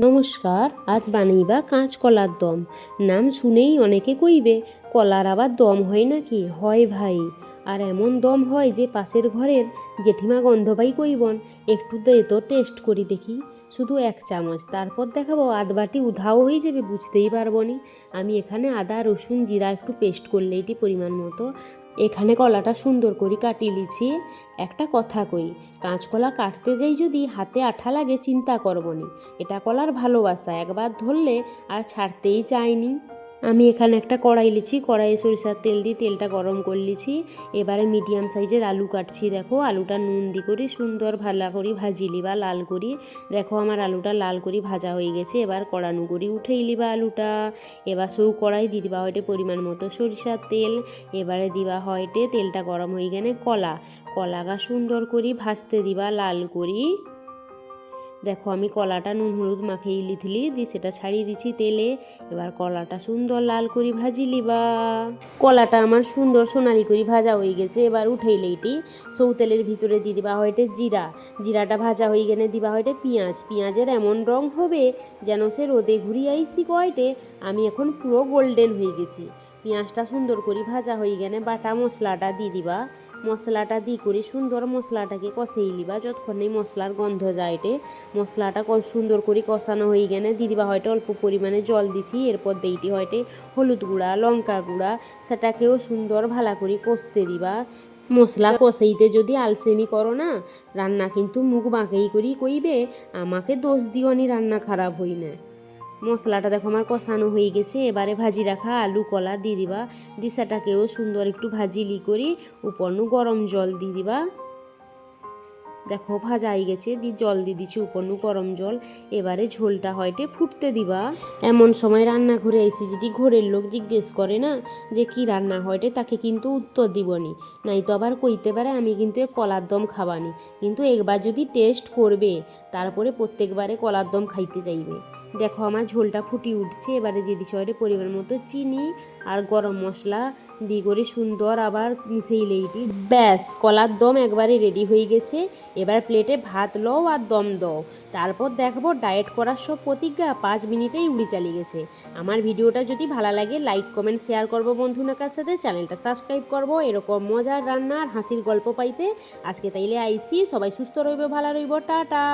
নমস্কার, আজ বানাইবা কাঁচকলার দম। নাম শুনেই অনেকে কইবে কলার আবার দম হয় নাকি? হয় ভাই, আর এমন দম হয় যে পাশের ঘরের জেঠিমা গন্ধ পাই কইবন একটু দে তো টেস্ট করি দেখি। শুধু 1 চামচ, তারপর দেখাবো আধ বাটি উধাও হয়ে যাবে, বুঝতেই পারবো নি। আমি এখানে আদা রসুন জিরা একটু পেস্ট করলে এটি পরিমাণ মতো। এখানে কলাটা সুন্দর করে কাটিয়ে লিছি। একটা কথা কই, কাঁচকলা কাটতে যাই যদি হাতে আঠা লাগে চিন্তা করবনি, এটা কলার ভালোবাসা, একবার ধরলে আর ছাড়তেই চাইনি। আমি এখানে একটা কড়াই লিছি, কড়াইয়ে সরিষার তেল দিয়ে তেলটা গরম করে লিছি। এবারে মিডিয়াম সাইজের আলু কাটছি। দেখো আলুটা নুন দি করে সুন্দর ভালো করে ভাজি লিবা লাল করি। দেখো আমার আলুটা লাল করে ভাজা হয়ে গেছে। এবার কড়ানু করে উঠেই লিবা আলুটা। এবার সৌ কড়াই দিয়ে দিবা হয়টে পরিমাণ মতো সরিষার তেল। এবারে দিবা হয়টে তেলটা গরম হয়ে গেলে কলাগা সুন্দর করে ভাজতে দিবা লাল করি। দেখো আমি কলাটা নুন হলুদ মাখিয়ে লিথলি দিয়ে সেটা ছাড়িয়ে দিচ্ছি তেলে। এবার কলাটা সুন্দর লাল করে ভাজি লিবা। কলাটা আমার সুন্দর সোনালি করে ভাজা হয়ে গেছে। এবার উঠেই লেইটি সৌ তেলের ভিতরে দিয়ে দিবা হয়টে জিরাটা ভাজা হয়ে গেলে দিবা হয়টে পেঁয়াজের এমন রং হবে যেন সে রোদে ঘুরিয়ে আইসি কয়টে। আমি এখন পুরো গোল্ডেন হয়ে গেছি। পেঁয়াজটা সুন্দর করে ভাজা হয়ে গেলে বাটা মশলাটা দিয়ে দিবা। মশলাটা দিয়ে করে সুন্দর মশলাটাকে কষেই লিবা যতক্ষণ এই মশলার গন্ধ যায়টে। মশলাটা সুন্দর করে কষানো হয়ে গেলে দিয়ে দিবা হয়তো অল্প পরিমাণে জল দিছি। এরপর দেইটি হয়টে হলুদ গুঁড়া লঙ্কা গুঁড়া, সেটাকেও সুন্দর ভালো করে কষতে দিবা। মশলা কষাইতে যদি আলসেমি করো না, রান্না কিন্তু মুখ বাঁকেই করি কইবে আমাকে দোষ দিওনি রান্না খারাপ হই না। মশলাটা দেখো আমার কষানো হয়ে গেছে। এবারে ভাজি রাখা আলু কলা দিয়ে দিবা। সেটাকেও সুন্দর একটু ভাজিলি করি উপরনু গরম জল দিয়ে দিবা। দেখো ভাজা হয়ে গেছে, জল দিয়ে দিচ্ছি উপরনু গরম জল। এবারে ঝোলটা হয়টে ফুটতে দিবা। এমন সময় রান্নাঘরে এসে যদি ঘরের লোক জিজ্ঞেস করে না যে কি রান্না হয়টে, তাকে কিন্তু উত্তর দিবনি, নাই তো আবার কইতে পারে আমি কিন্তু কলার দম খাবানি। কিন্তু একবার যদি টেস্ট করবে তারপরে প্রত্যেকবারে কলার দম খাইতে চাইবে। দেখো আমার ঝোলটা ফুটি উঠছে। এবারে দিয়ে দিচ্ছি হয়টে পরিমাণ মতো চিনি আর গরম মশলা দিয়ে করে সুন্দর আবার মিশিয়ে লেইটি। ব্যাস, কলার দম একবারে রেডি হয়ে গেছে। এবার প্লেটে ভাত লও আর দম দাও। তারপর দেখবো ডায়েট করার সব প্রতিজ্ঞা 5 মিনিটেই উড়ে চালিয়ে গেছে। আমার ভিডিওটা যদি ভালো লাগে লাইক কমেন্ট শেয়ার করবো বন্ধুনাকার সাথে, চ্যানেলটা সাবস্ক্রাইব করবো এরকম মজার রান্নার হাসির গল্প পাইতে। আজকে তাইলে আইসি, সবাই সুস্থ রইবে ভালো রইব, টাটা।